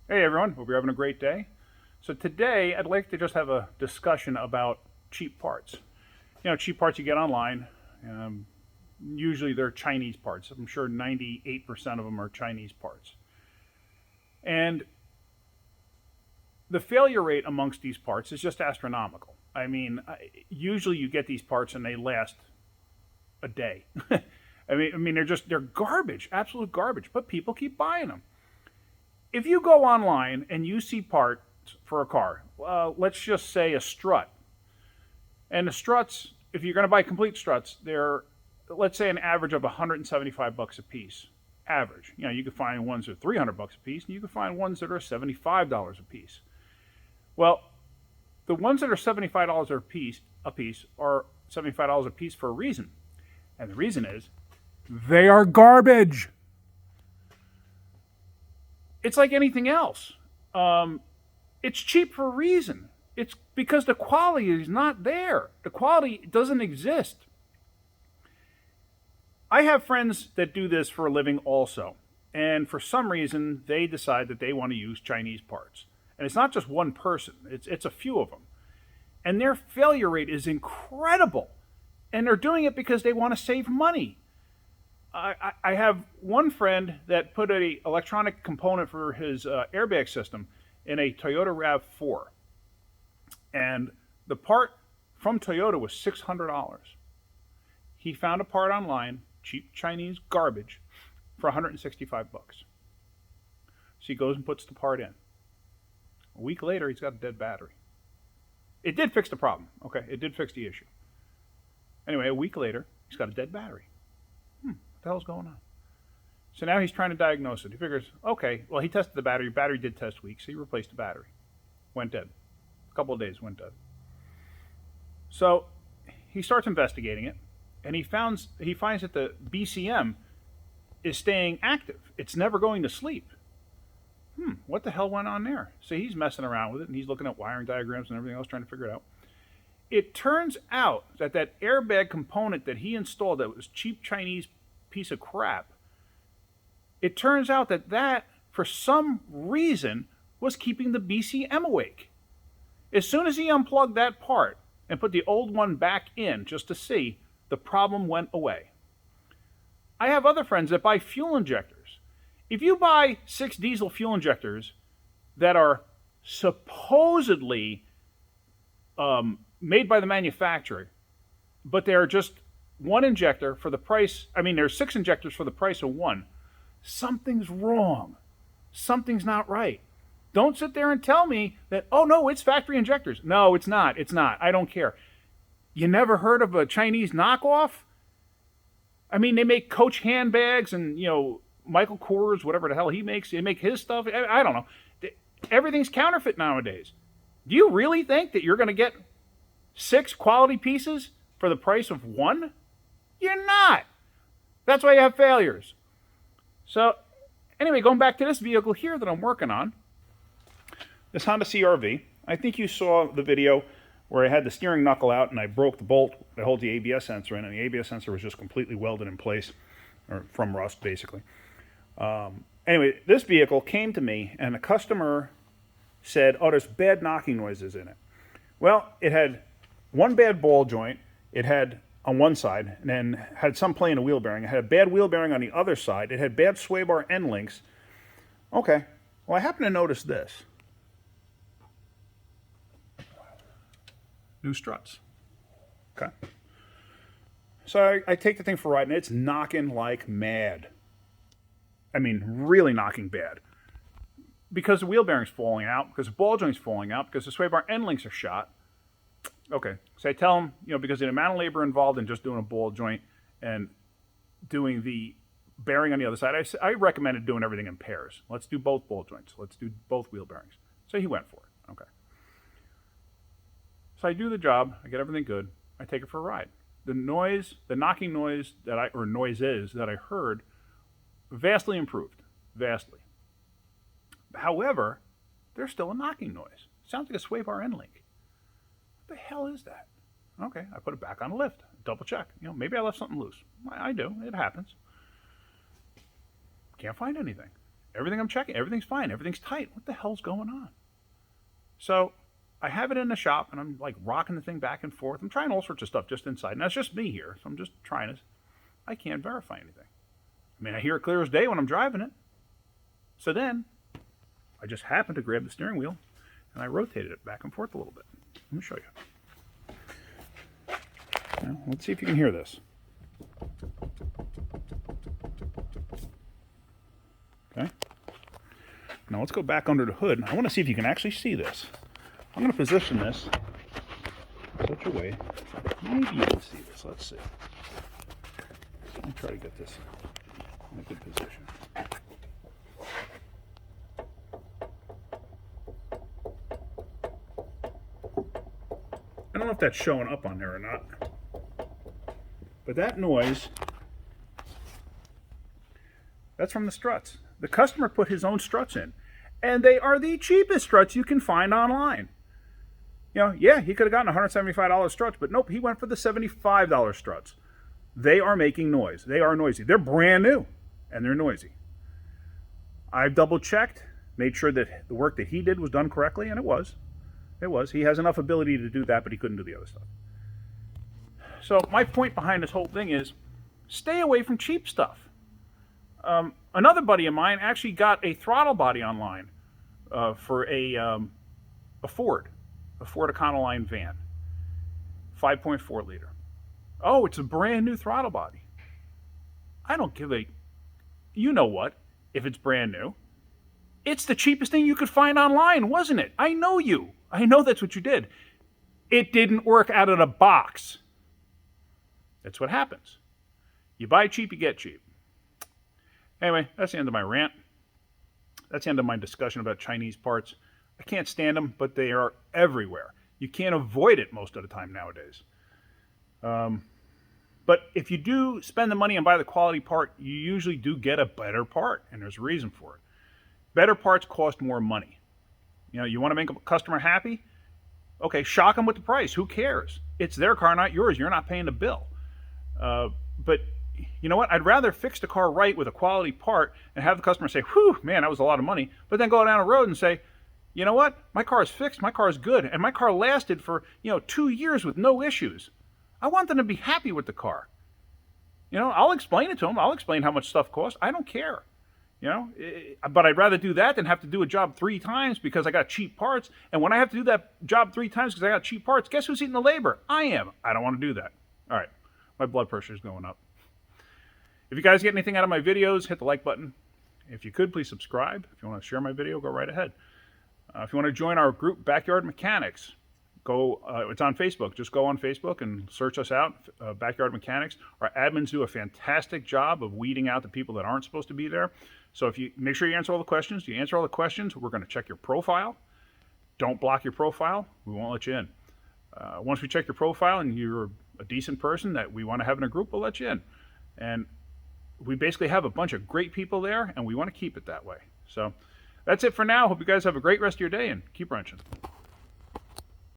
Hey everyone, hope you're having a great day. So today I'd like to just have a discussion about cheap parts. Cheap parts you get online. Um, Usually they're Chinese parts. I'm sure 98% of them are Chinese parts. And the failure rate amongst these parts is just astronomical. Usually you get these parts and they last a day. They're garbage, absolute garbage, but people keep buying them. If you go online and you see parts for a car, let's just say a strut, and the struts, if you're going to buy complete struts, they're, let's say, an average of 175 bucks a piece. Average. You can find ones that are 300 bucks a piece, and you can find ones that are $75 a piece. Well, the ones that are $75 a piece are $75 a piece for a reason, and the reason is they are garbage. It's like anything else. Um, it's cheap for a reason. It's because the quality is not there. The quality doesn't exist. I have friends that do this for a living also. And for some reason, they decide that they want to use Chinese parts. And it's not just one person, it's a few of them. And their failure rate is incredible. And they're doing it because they want to save money. I have one friend that put a electronic component for his airbag system in a Toyota RAV4, and the part from Toyota was $600. He found a part online, cheap Chinese garbage, for 165 bucks. So he goes and puts the part in. A week later, he's got a dead battery. It did fix the problem. Okay, it did fix the issue. Anyway, a week later, he's got a dead battery. What the hell's going on? So now he's trying to diagnose it. He figures, okay, well, he tested the battery. Battery did test weak, so he replaced the battery. Went dead. A couple of days, went dead. So he starts investigating it, and he finds that the BCM is staying active. It's never going to sleep. What the hell went on there? So he's messing around with it, and he's looking at wiring diagrams and everything else, trying to figure it out. It turns out that that airbag component that he installed, that was cheap Chinese piece of crap, it turns out that for some reason, was keeping the BCM awake. As soon as he unplugged that part and put the old one back in just to see, the problem went away. I have other friends that buy fuel injectors. If you buy 6 diesel fuel injectors that are supposedly made by the manufacturer, but they are just one injector for the price, there's 6 injectors for the price of one, something's wrong. Something's not right. Don't sit there and tell me that, oh no, it's factory injectors. No, it's not. It's not. I don't care. You never heard of a Chinese knockoff? They make Coach handbags and, Michael Kors, whatever the hell he makes. They make his stuff. I don't know. Everything's counterfeit nowadays. Do you really think that you're going to get 6 quality pieces for the price of one? You're not. That's why you have failures. So, anyway, going back to this vehicle here that I'm working on, this Honda CRV. I think you saw the video where I had the steering knuckle out and I broke the bolt that holds the ABS sensor in, and the ABS sensor was just completely welded in place, or from rust, basically. Anyway, this vehicle came to me, and the customer said, oh, there's bad knocking noises in it. Well, it had one bad ball joint. It had on one side, and then had some play in a wheel bearing. It had a bad wheel bearing on the other side. It had bad sway bar end links. Okay, well, I happen to notice this. New struts. Okay. So I take the thing for a ride, and it's knocking like mad. Really knocking bad. Because the wheel bearing's falling out, because the ball joint's falling out, because the sway bar end links are shot. Okay, so I tell them, because of the amount of labor involved in just doing a ball joint and doing the bearing on the other side, I recommended doing everything in pairs. Let's do both ball joints. Let's do both wheel bearings. So he went for it. Okay. So I do the job. I get everything good. I take it for a ride. The knocking noise noises that I heard, vastly improved. Vastly. However, there's still a knocking noise. It sounds like a sway bar end link. What the hell is that? Okay, I put it back on the lift. Double check. Maybe I left something loose. I do. It happens. Can't find anything. everything I'm checking, everything's fine, everything's tight. What the hell's going on? So I have it in the shop, and I'm like rocking the thing back and forth. I'm trying all sorts of stuff just inside. Now, it's just me here, so I'm just trying to. I can't verify anything. I mean, I hear it clear as day when I'm driving it. So then, I just happened to grab the steering wheel, and I rotated it back and forth a little bit. Let me show you. Now, let's see if you can hear this. Okay. Now let's go back under the hood. I want to see if you can actually see this. I'm going to position this in such a way maybe you can see this. Let's see. Let me try to get this in a good position. I don't know if that's showing up on there or not. But that noise, that's from the struts. The customer put his own struts in. And they are the cheapest struts you can find online. You know, yeah, he could have gotten $175 struts, but nope, he went for the $75 struts. They are making noise. They are noisy. They're brand new, and they're noisy. I've double-checked, made sure that the work that he did was done correctly, and it was. It was. He has enough ability to do that, but he couldn't do the other stuff. So my point behind this whole thing is stay away from cheap stuff. Another buddy of mine actually got a throttle body online for a Ford Econoline van, 5.4 liter. Oh, it's a brand new throttle body. I don't give a, you know what, if it's brand new. It's the cheapest thing you could find online, wasn't it? I know you. I know that's what you did. It didn't work out of the box. That's what happens. You buy cheap, you get cheap. Anyway, that's the end of my rant. That's the end of my discussion about Chinese parts. I can't stand them, but they are everywhere. You can't avoid it most of the time nowadays. But if you do spend the money and buy the quality part, you usually do get a better part, and there's a reason for it. Better parts cost more money. You know, you want to make a customer happy? Okay, shock them with the price. Who cares? It's their car, not yours. You're not paying the bill. But you know what? I'd rather fix the car right with a quality part and have the customer say, whew, man, that was a lot of money. But then go down the road and say, you know what? My car is fixed. My car is good. And my car lasted for, 2 years with no issues. I want them to be happy with the car. I'll explain it to them. I'll explain how much stuff costs. I don't care. But I'd rather do that than have to do a job 3 times because I got cheap parts. And when I have to do that job 3 times because I got cheap parts, guess who's eating the labor? I am. I don't want to do that. All right. My blood pressure is going up. If you guys get anything out of my videos, hit the like button. If you could, please subscribe. If you want to share my video, go right ahead. If you want to join our group, Backyard Mechanics, it's on Facebook. Just go on Facebook and search us out, Backyard Mechanics. Our admins do a fantastic job of weeding out the people that aren't supposed to be there. So if you make sure you answer all the questions, we're going to check your profile. Don't block your profile. We won't let you in. Once we check your profile and you're a decent person that we want to have in a group, we'll let you in. And we basically have a bunch of great people there, and we want to keep it that way. So that's it for now. Hope you guys have a great rest of your day, and keep wrenching.